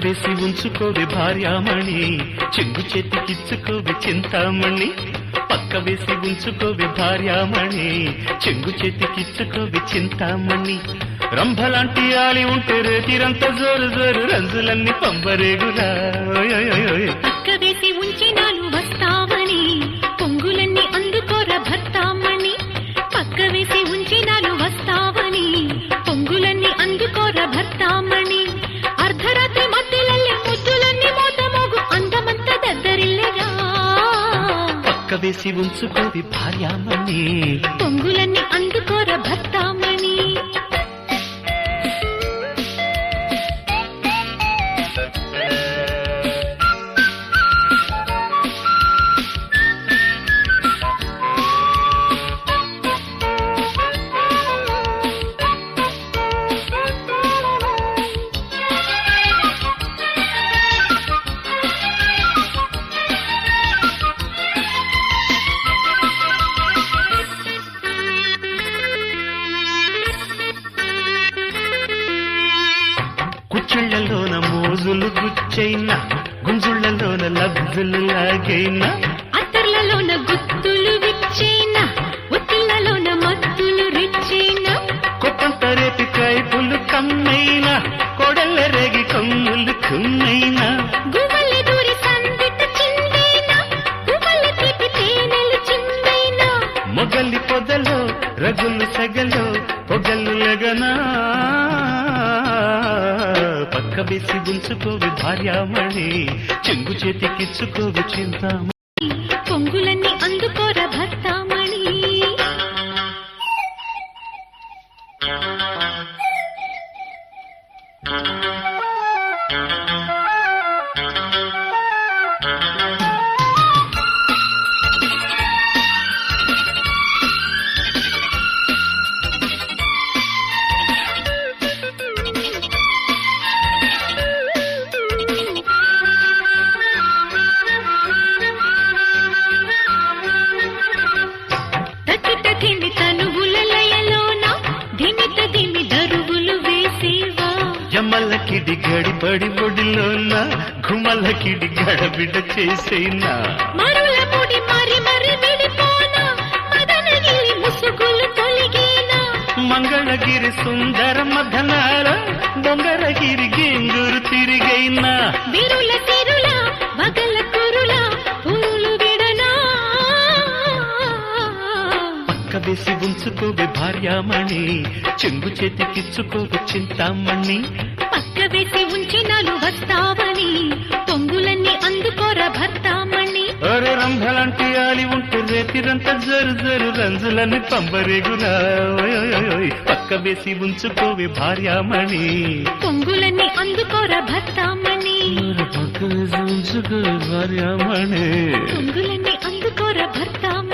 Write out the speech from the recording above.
వేసి ఉంచుకోవే భార్యామణి, చెంగు చేతికిచ్చుకోవే చింతామణి. పక్క వేసి ఉంచుకోవే భార్యామణి, చెంగు చేతికిచ్చుకోవే చింతామణి. రంభలాంటి ఆలి ఉంటే రేతిరంత జోరు జోరు రంజులన్నీ పంబరేగురా. పక్క వేసి ఉంచినాను వస్తావని, పొంగులన్నీ అందుకోర భర్తామణి. పక్క వేసి ఉంచినాను వస్తావని, పొంగులన్నీ అందుకోర భర్తామణి. అర్ధరాత్రి మధ్యలల్లే ముద్దులన్నీ మోతమోగు అందమంత దద్దరిల్లెగా. పక్క వేసి ఉంచుకోవే భార్యామణి, పొంగులన్నీ అందుకోర భర్తామణి. కుచ్చిళ్లలోన మోజులు గుచ్చైనా, గుంజుళ్లలోన లబ్జులు లాగైనా, అత్తర్లలోన గుత్తులు విచ్చైనా, ఉత్తిళ్లలోన మత్తులు రిచ్చైనా, కొట్టంత రేపి కైపులు కమ్మైనా, కొడల రేగి కమ్ములు కున్నైనా, గువ్వలి దూరి సందిట చిందైనా, గువ్వలి తీపి తేనెలు చిందైనా, మొగలి పొదలో రగులు సగలో పొగలు లగనా. పక్క వేసి ఉంచుకోవి భార్యామణి, చెంగు చేతికిచ్చుకోవి చింతామణి. పొంగులన్నీ అందుకోర భర్తామణి. జమలకిడి గడిబడి ఒడిలోన గుమలకిడి గడబిడ చేసేనా, మరుల ముడి మరి మరి విడిపోనా, మదనగిరి ముసుగులు తొలగేనా, మంగళగిరి సుందర మధనాల బొంగరగిరి గేంగురు తిరిగైనా, బిరుల తిరుల వగల కురుల పురులు విడనా. పక్క వేసి ఉంచుకోవే భార్యామణి, చెంగు చేతికిచ్చుకోవే చింతామణి. పక్క వేసి ఉంచినాను వస్తావని, పొంగులన్నీ అందుకోర భర్తామణి. ఒరే రంభలాంటి ఆలి ఉంటే రేతిరంత జరు జరు రంజులని పంబరేగురా. పక్క వేసి ఉంచుకోవే భార్యామణి, పొంగులన్నీ అందుకోర భర్తామణి. పక్క వేసి ఉంచుకోవే భార్యామణి. పొంగులన్నీ అందుకోర భర్తామణి.